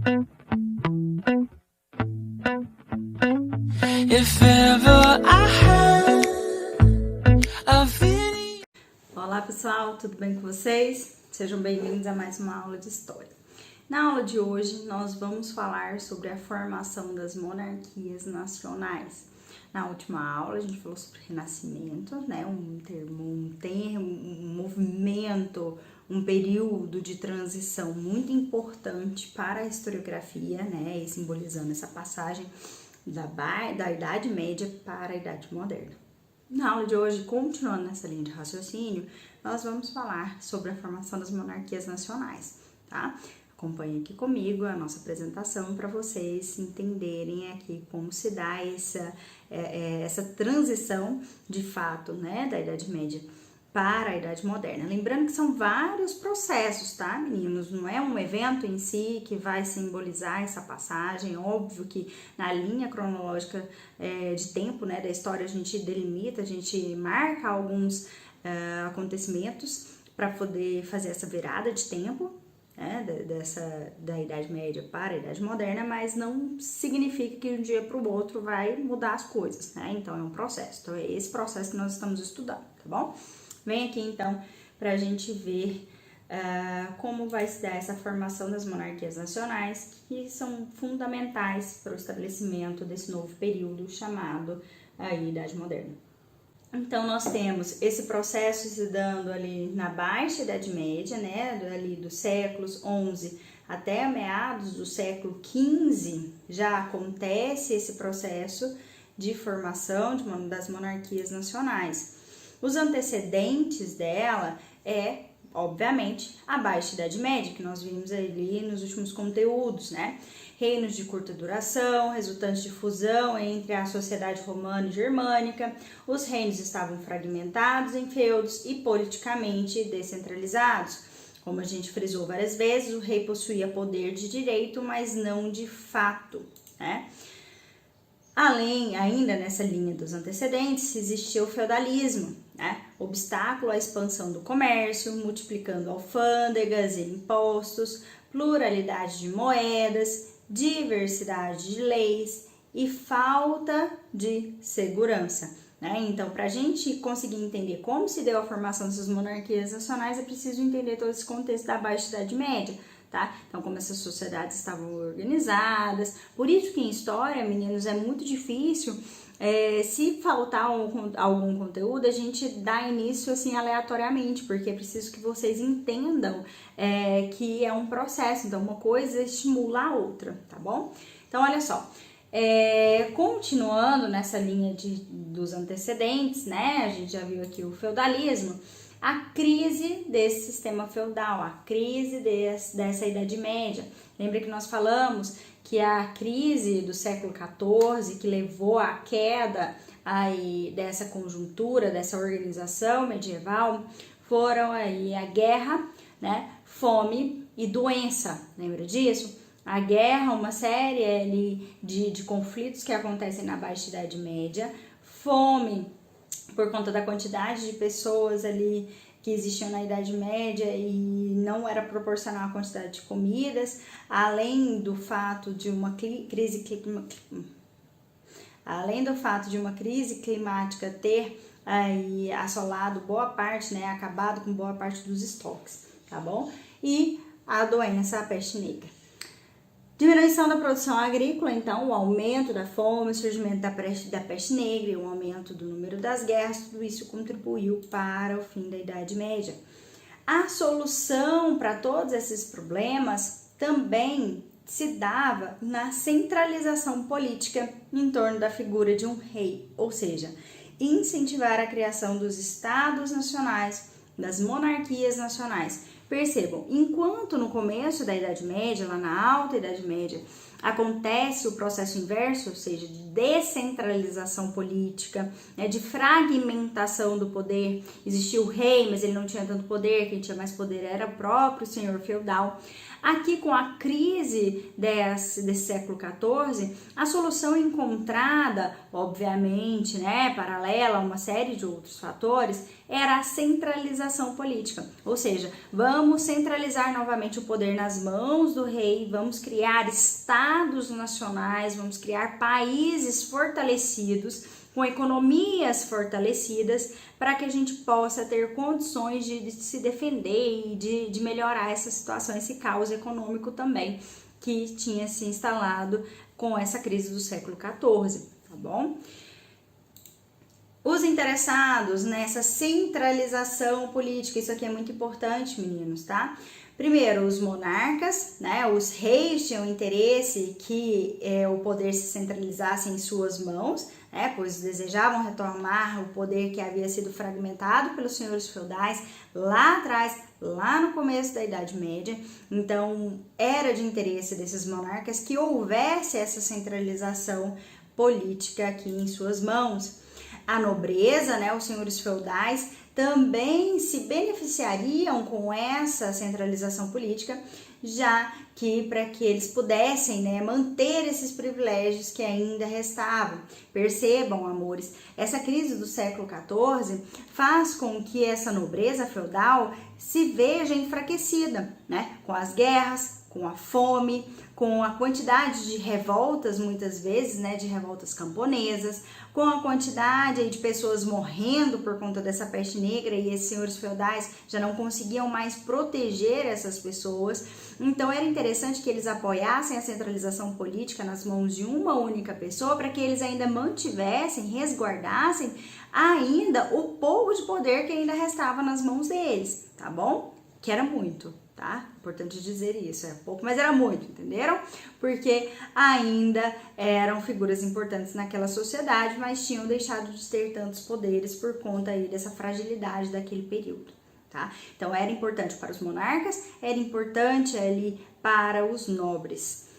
If ever I had a feeling. Olá pessoal, tudo bem com vocês? Sejam bem-vindos a mais uma aula de História. Na aula de hoje nós vamos falar sobre a formação das monarquias nacionais. Na última aula a gente falou sobre Renascimento, né? um movimento, um período de transição muito importante para a historiografia, né? E simbolizando essa passagem da Idade Média para a Idade Moderna. Na aula de hoje, continuando nessa linha de raciocínio, nós vamos falar sobre a formação das monarquias nacionais, tá? Acompanhe aqui comigo a nossa apresentação para vocês entenderem aqui como se dá essa transição de fato, né, da Idade Média para a Idade Moderna. Lembrando que são vários processos, tá, meninos? Não é um evento em si que vai simbolizar essa passagem. Óbvio que na linha cronológica de tempo, né, da história, a gente delimita, a gente marca alguns acontecimentos para poder fazer essa virada de tempo, né, da Idade Média para a Idade Moderna, mas não significa que de um dia para o outro vai mudar as coisas, né? Então é um processo. Então é esse processo que nós estamos estudando, tá bom? Vem aqui então para a gente ver como vai se dar essa formação das monarquias nacionais, que são fundamentais para o estabelecimento desse novo período chamado Idade Moderna. Então nós temos esse processo se dando ali na Baixa Idade Média, né, ali dos séculos XI até meados do século XV, já acontece esse processo de formação das monarquias nacionais. Os antecedentes dela obviamente, a Baixa Idade Média, que nós vimos ali nos últimos conteúdos, né? Reinos de curta duração, resultantes de fusão entre a sociedade romana e germânica, os reinos estavam fragmentados em feudos e politicamente descentralizados. Como a gente frisou várias vezes, o rei possuía poder de direito, mas não de fato, né? Além, ainda nessa linha dos antecedentes, existia o feudalismo, né? Obstáculo à expansão do comércio, multiplicando alfândegas e impostos, pluralidade de moedas, diversidade de leis e falta de segurança, né? Então, para a gente conseguir entender como se deu a formação dessas monarquias nacionais, é preciso entender todo esse contexto da Baixa Idade Média. Tá? Então, como essas sociedades estavam organizadas, por isso que em história, meninos, é muito difícil, se faltar algum conteúdo, a gente dá início assim aleatoriamente, porque é preciso que vocês entendam que é um processo, então uma coisa estimula a outra, tá bom? Então, olha só, continuando nessa linha dos antecedentes, né, a gente já viu aqui o feudalismo, a crise desse sistema feudal, a crise dessa Idade Média. Lembra que nós falamos que a crise do século XIV, que levou à queda aí dessa conjuntura, dessa organização medieval, foram aí a guerra, né, fome e doença. Lembra disso? A guerra, uma série de conflitos que acontecem na Baixa Idade Média, fome, por conta da quantidade de pessoas ali que existiam na Idade Média e não era proporcional à quantidade de comidas, além do fato de uma crise climática ter aí assolado boa parte, né, acabado com boa parte dos estoques, tá bom? E a doença, a peste negra. Diminuição da produção agrícola, então, o aumento da fome, o surgimento da peste negra e o aumento do número das guerras, tudo isso contribuiu para o fim da Idade Média. A solução para todos esses problemas também se dava na centralização política em torno da figura de um rei, ou seja, incentivar a criação dos estados nacionais, das monarquias nacionais. Percebam, enquanto no começo da Idade Média, lá na Alta Idade Média, acontece o processo inverso, ou seja, de descentralização política, né, de fragmentação do poder. Existia o rei, mas ele não tinha tanto poder, quem tinha mais poder era o próprio senhor feudal. Aqui, com a crise desse século XIV, a solução encontrada, obviamente, né, paralela a uma série de outros fatores, era a centralização política. Ou seja, vamos centralizar novamente o poder nas mãos do rei, vamos criar estados nacionais, vamos criar países fortalecidos, com economias fortalecidas, para que a gente possa ter condições de se defender e de melhorar essa situação, esse caos econômico também que tinha se instalado com essa crise do século XIV, tá bom? Os interessados nessa centralização política, isso aqui é muito importante, meninos, tá? Primeiro, os monarcas, né? Os reis tinham interesse que o poder se centralizasse em suas mãos, né? Pois desejavam retomar o poder que havia sido fragmentado pelos senhores feudais lá atrás, lá no começo da Idade Média. Então, era de interesse desses monarcas que houvesse essa centralização política aqui em suas mãos. A nobreza, né, os senhores feudais, também se beneficiariam com essa centralização política, já que para que eles pudessem, né, manter esses privilégios que ainda restavam. Percebam, amores, essa crise do século XIV faz com que essa nobreza feudal se veja enfraquecida, né, com as guerras, com a fome, com a quantidade de revoltas, muitas vezes, né, de revoltas camponesas, com a quantidade de pessoas morrendo por conta dessa peste negra, e esses senhores feudais já não conseguiam mais proteger essas pessoas. Então era interessante que eles apoiassem a centralização política nas mãos de uma única pessoa, para que eles ainda mantivessem, resguardassem ainda o pouco de poder que ainda restava nas mãos deles, tá bom? Que era muito, tá? Importante dizer isso, é pouco, mas era muito, entenderam? Porque ainda eram figuras importantes naquela sociedade, mas tinham deixado de ter tantos poderes por conta aí dessa fragilidade daquele período, tá? Então era importante para os monarcas, era importante ali para os nobres.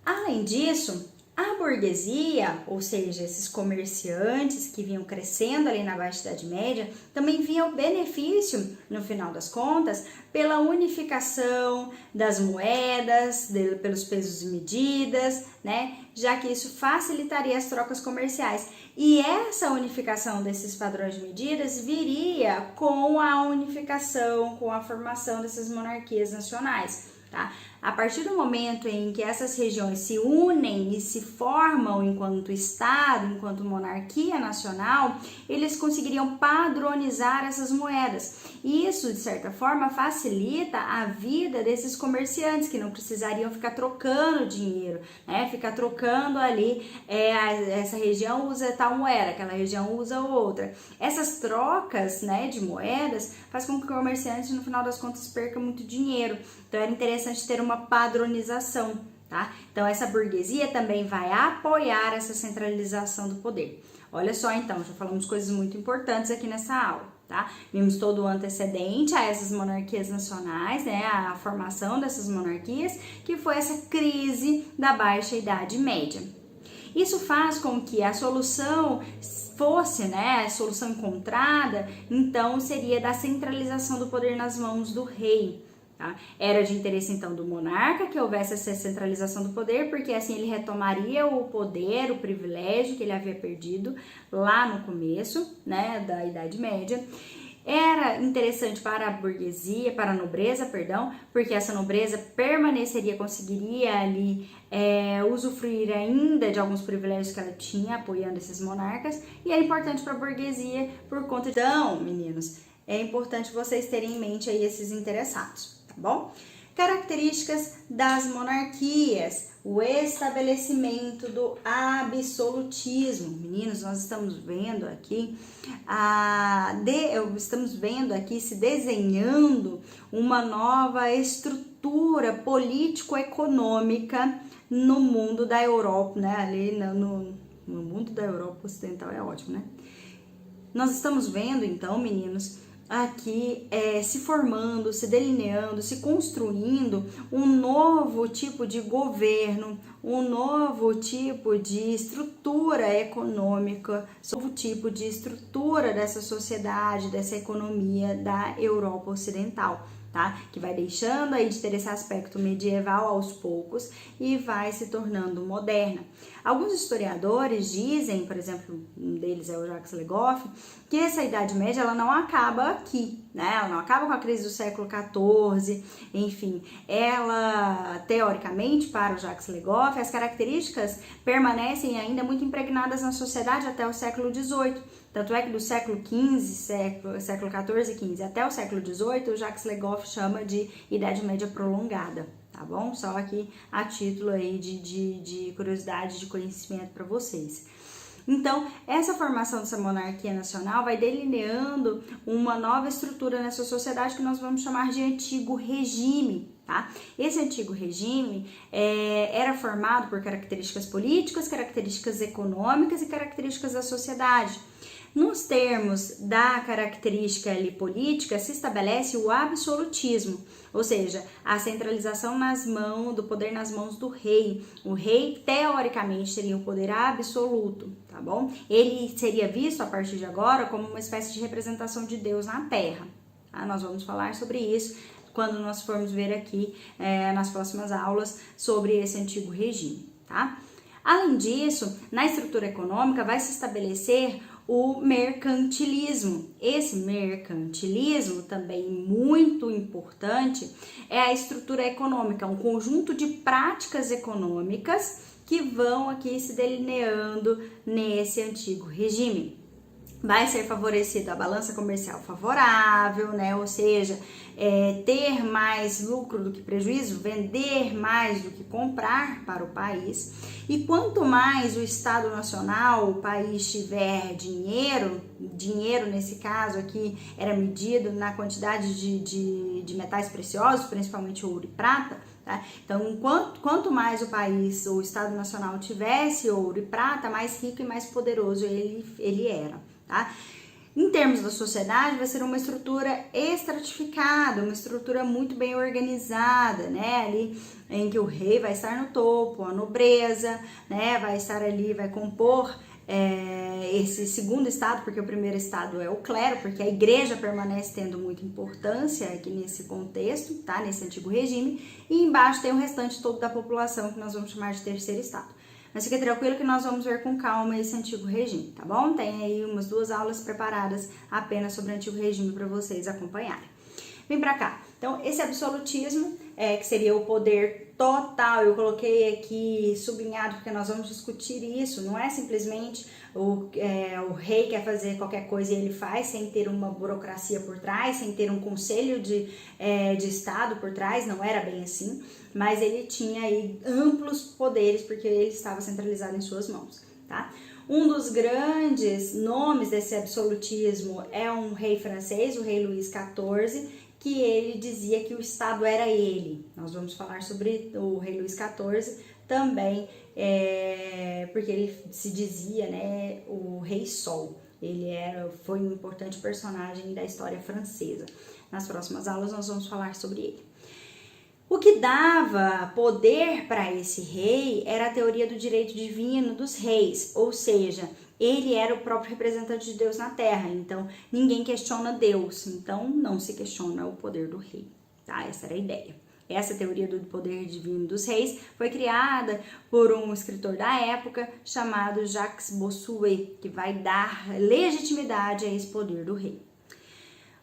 Além disso, a burguesia, ou seja, esses comerciantes que vinham crescendo ali na Baixa Idade Média, também viam benefício, no final das contas, pela unificação das moedas, pelos pesos e medidas, né? Já que isso facilitaria as trocas comerciais. E essa unificação desses padrões de medidas viria com a unificação, com a formação dessas monarquias nacionais, tá? A partir do momento em que essas regiões se unem e se formam enquanto Estado, enquanto monarquia nacional, eles conseguiriam padronizar essas moedas. E isso, de certa forma, facilita a vida desses comerciantes, que não precisariam ficar trocando dinheiro, né? Ficar trocando ali, essa região usa tal moeda, aquela região usa outra. Essas trocas, né, de moedas faz com que o comerciante, no final das contas, perca muito dinheiro. Então, era interessante ter uma padronização, tá? Então, essa burguesia também vai apoiar essa centralização do poder. Olha só, então, já falamos coisas muito importantes aqui nessa aula, tá? Vimos todo o antecedente a essas monarquias nacionais, né? A formação dessas monarquias, que foi essa crise da Baixa Idade Média. Isso faz com que a solução fosse, né, a solução encontrada, então, seria da centralização do poder nas mãos do rei. Tá? Era de interesse então do monarca que houvesse essa centralização do poder, porque assim ele retomaria o poder, o privilégio que ele havia perdido lá no começo, né, da Idade Média. Era interessante para a burguesia, para a nobreza, perdão, porque essa nobreza permaneceria, conseguiria ali usufruir ainda de alguns privilégios que ela tinha, apoiando esses monarcas, e é importante para a burguesia por conta. Então, meninos, é importante vocês terem em mente aí esses interessados. Bom, características das monarquias, o estabelecimento do absolutismo. Meninos, nós estamos vendo aqui se desenhando uma nova estrutura político-econômica no mundo da Europa, né? Ali no mundo da Europa Ocidental é ótimo, né? Nós estamos vendo, então, meninos, aqui se formando, se delineando, se construindo um novo tipo de governo, um novo tipo de estrutura econômica, um novo tipo de estrutura dessa sociedade, dessa economia da Europa Ocidental, tá? Que vai deixando aí de ter esse aspecto medieval aos poucos e vai se tornando moderna. Alguns historiadores dizem, por exemplo, um deles é o Jacques Le Goff, que essa Idade Média ela não acaba aqui, né? Ela não acaba com a crise do século XIV, enfim, ela, teoricamente, para o Jacques Le Goff, as características permanecem ainda muito impregnadas na sociedade até o século XVIII. Tanto é que do século XV, século XIV e XV até o século XVIII, o Jacques Le Goff chama de Idade Média prolongada, tá bom? Só aqui a título aí de curiosidade, de conhecimento para vocês. Então, essa formação dessa monarquia nacional vai delineando uma nova estrutura nessa sociedade que nós vamos chamar de antigo regime, tá? Esse antigo regime era formado por características políticas, características econômicas e características da sociedade. Nos termos da característica ali política, se estabelece o absolutismo, ou seja, a centralização do poder nas mãos do rei. O rei, teoricamente, teria o poder absoluto, tá bom? Ele seria visto, a partir de agora, como uma espécie de representação de Deus na Terra, tá? Nós vamos falar sobre isso quando nós formos ver aqui nas próximas aulas sobre esse antigo regime, tá? Além disso, na estrutura econômica vai se estabelecer o mercantilismo. Esse mercantilismo, também muito importante, é a estrutura econômica, um conjunto de práticas econômicas que vão aqui se delineando nesse antigo regime. Vai ser favorecida a balança comercial favorável, né? Ou seja, ter mais lucro do que prejuízo, vender mais do que comprar para o país. E quanto mais o Estado Nacional, o país tiver dinheiro nesse caso aqui era medido na quantidade de metais preciosos, principalmente ouro e prata, tá? Então, quanto mais o país, o Estado Nacional tivesse ouro e prata, mais rico e mais poderoso ele era, tá? Em termos da sociedade, vai ser uma estrutura estratificada, uma estrutura muito bem organizada, né? Ali em que o rei vai estar no topo, a nobreza, né? Vai estar ali, vai compor esse segundo estado, porque o primeiro estado é o clero, porque a igreja permanece tendo muita importância aqui nesse contexto, tá? Nesse antigo regime, e embaixo tem o restante todo da população, que nós vamos chamar de terceiro estado. Mas fica tranquilo que nós vamos ver com calma esse antigo regime, tá bom? Tem aí umas 2 aulas preparadas apenas sobre o antigo regime para vocês acompanharem. Vem pra cá. Então, esse absolutismo, que seria o poder total, eu coloquei aqui sublinhado porque nós vamos discutir isso, não é simplesmente o rei quer fazer qualquer coisa e ele faz sem ter uma burocracia por trás, sem ter um conselho de Estado por trás, não era bem assim, mas ele tinha aí amplos poderes porque ele estava centralizado em suas mãos, tá? Um dos grandes nomes desse absolutismo é um rei francês, o rei Luís XIV, que ele dizia que o Estado era ele. Nós vamos falar sobre o rei Luís XIV também, porque ele se dizia, né, o Rei Sol. Ele foi um importante personagem da história francesa. Nas próximas aulas nós vamos falar sobre ele. O que dava poder para esse rei era a teoria do direito divino dos reis, ou seja, ele era o próprio representante de Deus na Terra, então ninguém questiona Deus, então não se questiona o poder do rei, tá? Essa era a ideia. Essa teoria do poder divino dos reis foi criada por um escritor da época chamado Jacques Bossuet, que vai dar legitimidade a esse poder do rei.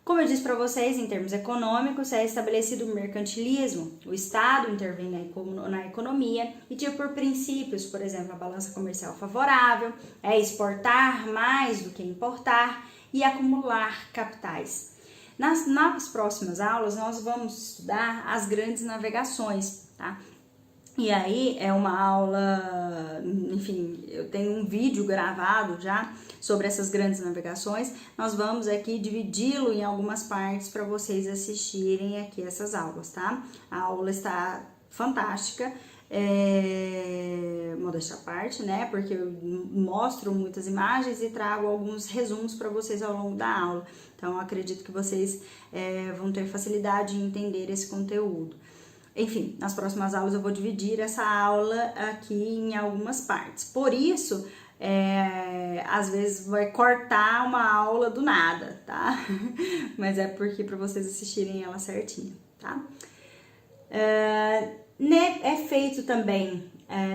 Como eu disse para vocês, em termos econômicos, é estabelecido o mercantilismo. O Estado intervém na economia e tinha por princípios, por exemplo, a balança comercial favorável, exportar mais do que importar e acumular capitais. Nas próximas aulas, nós vamos estudar as grandes navegações, tá? E aí é uma aula, enfim, eu tenho um vídeo gravado já sobre essas grandes navegações. Nós vamos aqui dividi-lo em algumas partes para vocês assistirem aqui essas aulas, tá? A aula está fantástica, modéstia à parte, né? Porque eu mostro muitas imagens e trago alguns resumos para vocês ao longo da aula. Então, eu acredito que vocês vão ter facilidade em entender esse conteúdo. Enfim, nas próximas aulas eu vou dividir essa aula aqui em algumas partes. Por isso, às vezes vai cortar uma aula do nada, tá? Mas é porque para vocês assistirem ela certinho. tá? É feito também,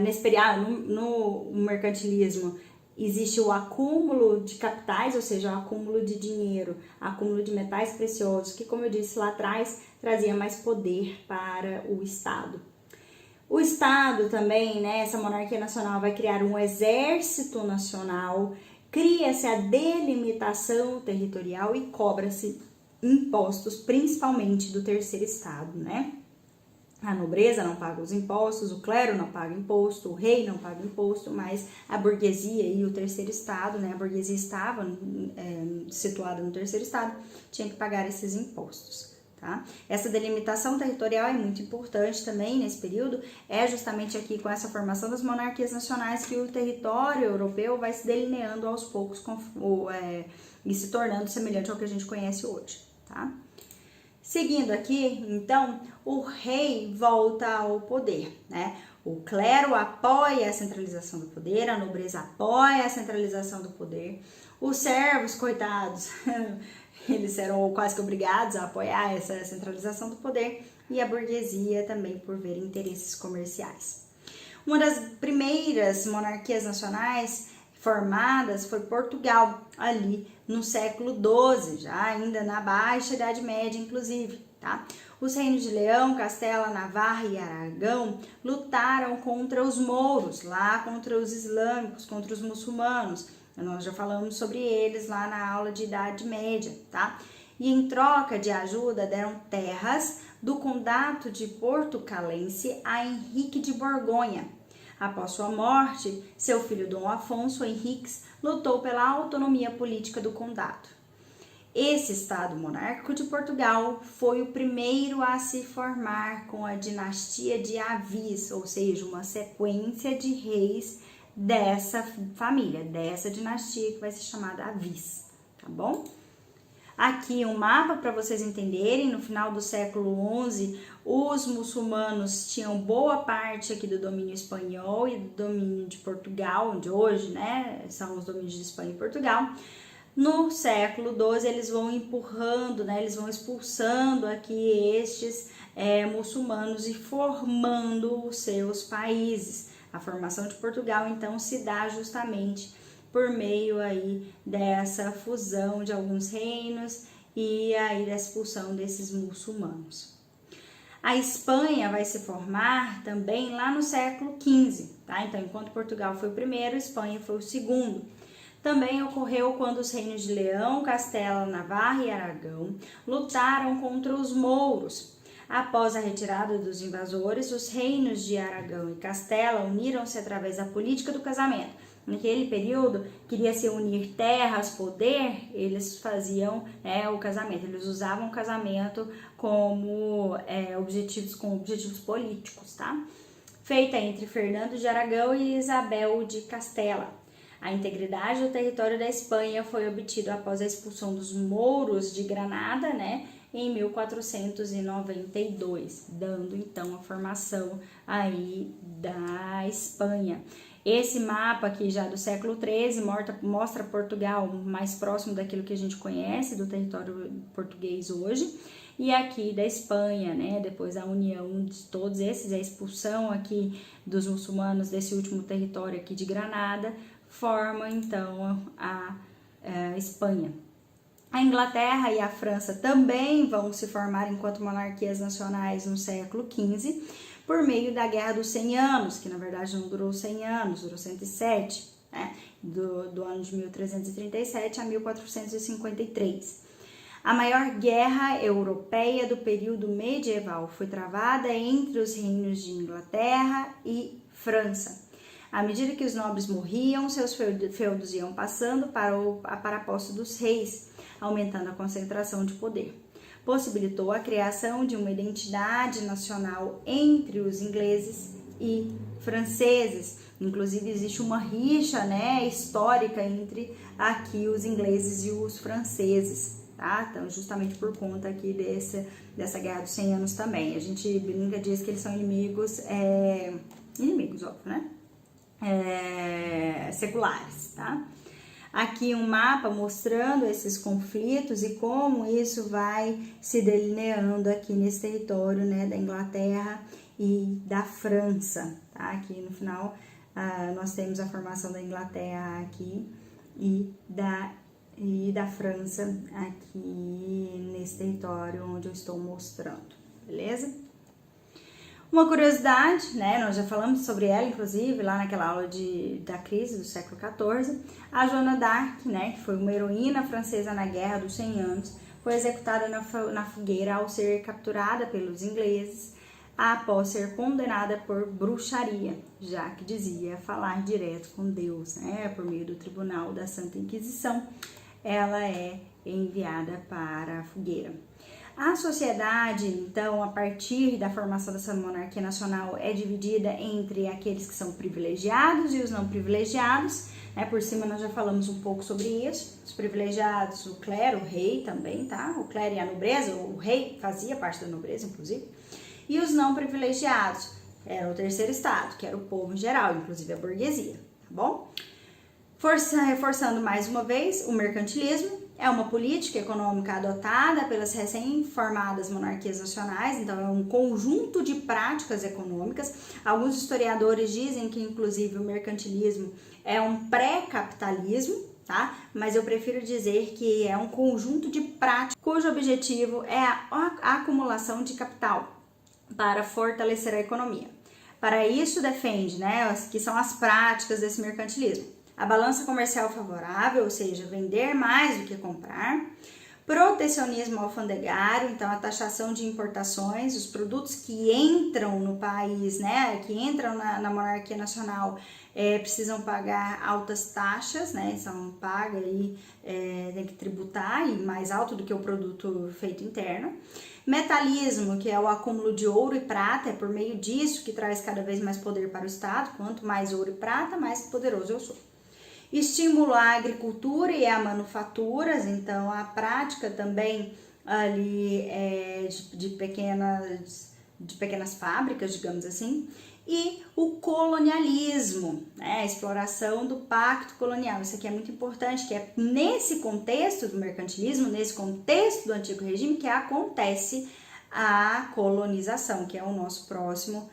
nesse período, no mercantilismo, existe o acúmulo de capitais, ou seja, o acúmulo de dinheiro, acúmulo de metais preciosos, que, como eu disse lá atrás, trazia mais poder para o Estado. O Estado também, né, essa monarquia nacional vai criar um exército nacional, cria-se a delimitação territorial e cobra-se impostos, principalmente do terceiro estado, né? A nobreza não paga os impostos, o clero não paga imposto, o rei não paga imposto, mas a burguesia e o terceiro estado, né? A burguesia estava situada no terceiro estado, tinha que pagar esses impostos, tá? Essa delimitação territorial é muito importante também nesse período, é justamente aqui com essa formação das monarquias nacionais que o território europeu vai se delineando aos poucos e se tornando semelhante ao que a gente conhece hoje, tá? Seguindo aqui, então, o rei volta ao poder, né? O clero apoia a centralização do poder, a nobreza apoia a centralização do poder, os servos, coitados, eles eram quase que obrigados a apoiar essa centralização do poder, e a burguesia também por ver interesses comerciais. Uma das primeiras monarquias nacionais formadas foi Portugal, ali no século XII, já ainda na Baixa Idade Média, inclusive, tá? Os reinos de Leão, Castela, Navarra e Aragão lutaram contra os mouros, lá contra os islâmicos, contra os muçulmanos. Nós já falamos sobre eles lá na aula de Idade Média, tá? E em troca de ajuda deram terras do condado de Portucalense a Henrique de Borgonha. Após sua morte, seu filho Dom Afonso Henriques lutou pela autonomia política do condado. Esse estado monárquico de Portugal foi o primeiro a se formar com a dinastia de Avis, ou seja, uma sequência de reis dessa família, dessa dinastia que vai ser chamada Avis, tá bom? Aqui um mapa para vocês entenderem, no final do século XI, os muçulmanos tinham boa parte aqui do domínio espanhol e do domínio de Portugal, onde hoje, né, são os domínios de Espanha e Portugal. No século XII, eles vão empurrando, né, eles vão expulsando aqui estes muçulmanos e formando os seus países. A formação de Portugal, então, se dá justamente por meio aí dessa fusão de alguns reinos e aí da expulsão desses muçulmanos. A Espanha vai se formar também lá no século XV, tá? Então, enquanto Portugal foi o primeiro, Espanha foi o segundo. Também ocorreu quando os reinos de Leão, Castela, Navarra e Aragão lutaram contra os mouros. Após a retirada dos invasores, os reinos de Aragão e Castela uniram-se através da política do casamento. Naquele período, queria-se unir terras, poder, eles faziam o casamento, eles usavam o casamento como objetivos políticos, tá? Feita entre Fernando de Aragão e Isabel de Castela. A integridade do território da Espanha foi obtida após a expulsão dos mouros de Granada, né, em 1492, dando então a formação aí da Espanha. Esse mapa aqui já do século XIII mostra Portugal mais próximo daquilo que a gente conhece do território português hoje, e aqui da Espanha, né, depois da união de todos esses, a expulsão aqui dos muçulmanos desse último território aqui de Granada, forma então a Espanha. A Inglaterra e a França também vão se formar enquanto monarquias nacionais no século XV, por meio da Guerra dos 100 Anos, que na verdade não durou 100 anos, durou 107, né? do ano de 1337 a 1453. A maior guerra europeia do período medieval foi travada entre os reinos de Inglaterra e França. À medida que os nobres morriam, seus feudos iam passando para a posse dos reis, aumentando a concentração de poder. Possibilitou a criação de uma identidade nacional entre os ingleses e franceses. Inclusive existe uma rixa, né, histórica entre aqui os ingleses e os franceses, tá? Então, justamente por conta aqui dessa Guerra dos 100 Anos também. A gente brinca, diz que eles são inimigos, óbvio, né? Seculares, tá? aqui um mapa mostrando esses conflitos e como isso vai se delineando aqui nesse território, né, da Inglaterra e da França, tá? Aqui no final nós temos a formação da Inglaterra aqui e da França aqui nesse território onde eu estou mostrando, beleza? Uma curiosidade, né, nós já falamos sobre ela, inclusive, lá naquela aula da crise do século XIV, a Joana d'Arc, né, que foi uma heroína francesa na Guerra dos 100 Anos, foi executada na fogueira ao ser capturada pelos ingleses, após ser condenada por bruxaria, já que dizia falar direto com Deus, né, por meio do Tribunal da Santa Inquisição, ela é enviada para a fogueira. A sociedade, então, a partir da formação dessa monarquia nacional, é dividida entre aqueles que são privilegiados e os não privilegiados, né? Por cima nós já falamos um pouco sobre isso. Os privilegiados, o clero, o rei também, tá? O clero e a nobreza, o rei fazia parte da nobreza, inclusive. E os não privilegiados, era o terceiro estado, que era o povo em geral, inclusive a burguesia, tá bom? Reforçando mais uma vez, o mercantilismo é uma política econômica adotada pelas recém-formadas monarquias nacionais, então é um conjunto de práticas econômicas. Alguns historiadores dizem que, inclusive, o mercantilismo é um pré-capitalismo, tá? Mas eu prefiro dizer que é um conjunto de práticas cujo objetivo é a acumulação de capital para fortalecer a economia. Para isso defende, né, que são as práticas desse mercantilismo. A balança comercial favorável, ou seja, vender mais do que comprar. Protecionismo alfandegário, então a taxação de importações, os produtos que entram no país, né, que entram na monarquia nacional, precisam pagar altas taxas, né, são paga e tem que tributar, e mais alto do que o produto feito interno. Metalismo, que é o acúmulo de ouro e prata, é por meio disso que traz cada vez mais poder para o Estado. Quanto mais ouro e prata, mais poderoso eu sou. Estímulo à agricultura e a manufaturas, então a prática também ali de pequenas fábricas, digamos assim. E o colonialismo, né, a exploração do pacto colonial. Isso aqui é muito importante, que é nesse contexto do mercantilismo, nesse contexto do antigo regime, que acontece a colonização, que é o nosso próximo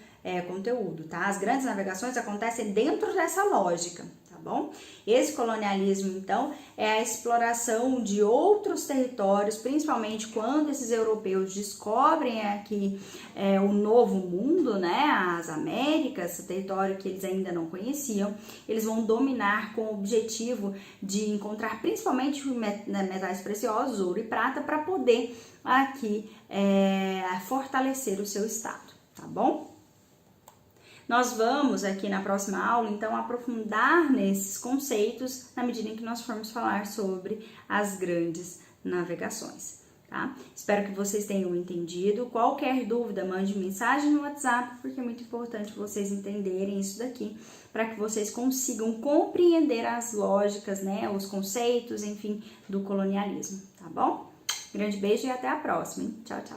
conteúdo, tá? As grandes navegações acontecem dentro dessa lógica, tá bom? Esse colonialismo, então, é a exploração de outros territórios, principalmente quando esses europeus descobrem aqui o novo mundo, né, as Américas, território que eles ainda não conheciam. Eles vão dominar com o objetivo de encontrar principalmente metais preciosos, ouro e prata, para poder aqui fortalecer o seu estado, tá bom? Nós vamos aqui na próxima aula, então, aprofundar nesses conceitos na medida em que nós formos falar sobre as grandes navegações, tá? Espero que vocês tenham entendido. Qualquer dúvida, mande mensagem no WhatsApp, porque é muito importante vocês entenderem isso daqui, para que vocês consigam compreender as lógicas, né, os conceitos, enfim, do colonialismo, tá bom? Grande beijo e até a próxima, hein? Tchau, tchau!